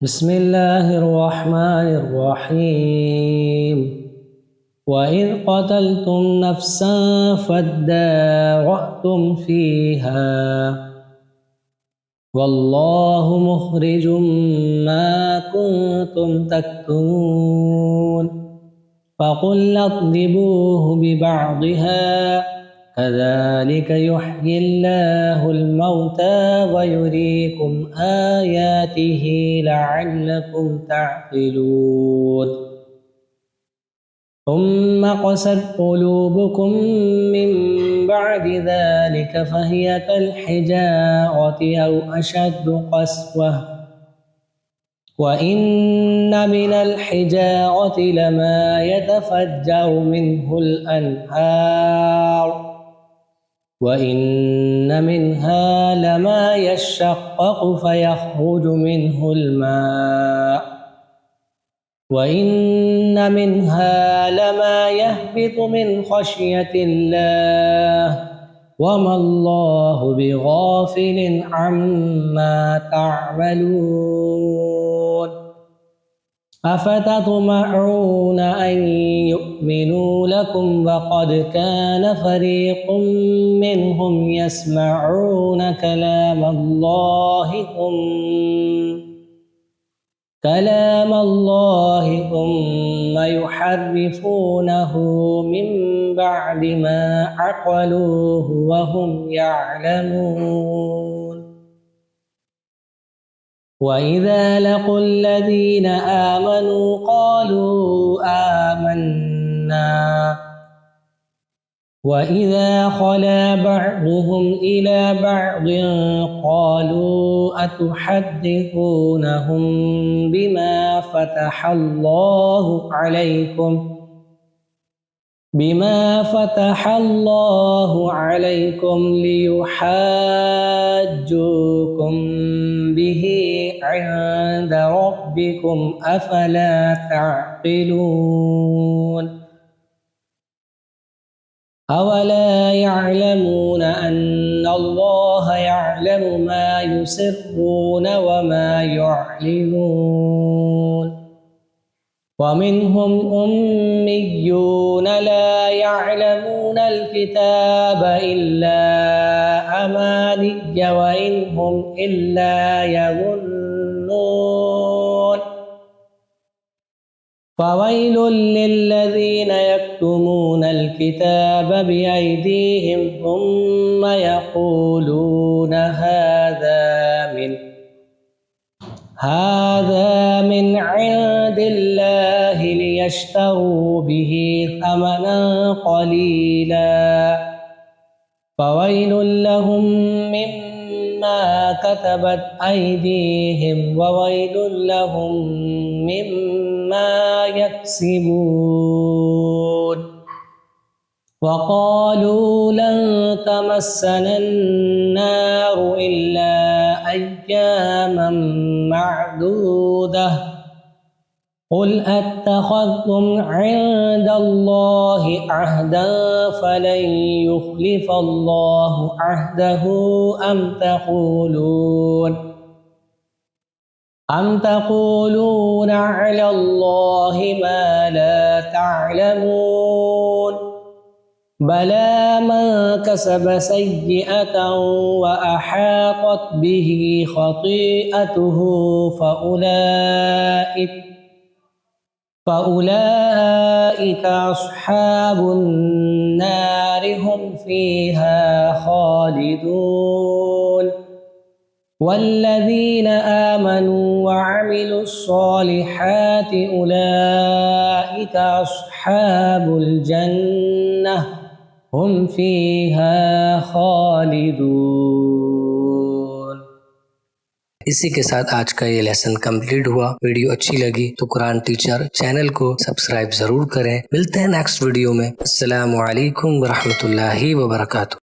بسم الله الرحمن الرحيم. وإذ قتلتم نفسا فادارأتم فيها والله مخرج ما كنتم تكتمون فقلنا اضربوه ببعضها كذلك يحيي الله الموتى ويريكم آياته لعلكم تعقلون. ثم قست قلوبكم من بعد ذلك فهي كالحجارة أو أشد قسوة وإن من الحجارة لما يتفجر منه الأنهار وإن منها لما يشقق فيخرج منه الماء وإن منها لما يهبط من خشية الله وما الله بغافل عما تعملون. أفتطمعون أن يؤمنوا لكم وقد كان فريق منهم يسمعون كلام الله ثم يحرفونه من بعد ما عقلوه وهم يعلمون. وإذا لقوا الذين آمنوا قالوا آمنا وإذا خلا بعضهم إلى بعض قالوا أتحدثونهم بما فتح الله عليكم ليحاجوكم به عند ربكم أفلا تعقلون. أولا يعلمون أن الله يعلم ما يسرون وما يعلنون. ومنهم أميون لا يعلمون الكتاب إلا أماني وإن هم إلا يظنون. فويل للذين يكتمون الكتاب بأيديهم ثم يقولون هذا من عند الله ليشتروا به ثمنا قليلا فويل لهم مما كتبت أيديهم وويل لهم مما يكسبون. وقالوا لن تمسنا النار إلا أياما معدودة قل أتخذتم عند الله عهدا فلن يخلف الله عهده أم تقولون على الله ما لا تعلمون. بلى من كسب سيئة وأحاطت به خطيئته فأولئك أصحاب النار هم فيها خالدون. والذين آمنوا وعملوا الصالحات أولئك أصحاب الجنة هم فيها खालिदून। इसी के साथ आज का ये लेसन कंप्लीट हुआ। वीडियो अच्छी लगी तो कुरान टीचर चैनल को सब्सक्राइब जरूर करें। मिलते हैं नेक्स्ट वीडियो में। अस्सलामु अलैकुम व रहमतुल्लाहि व बरकातुहू।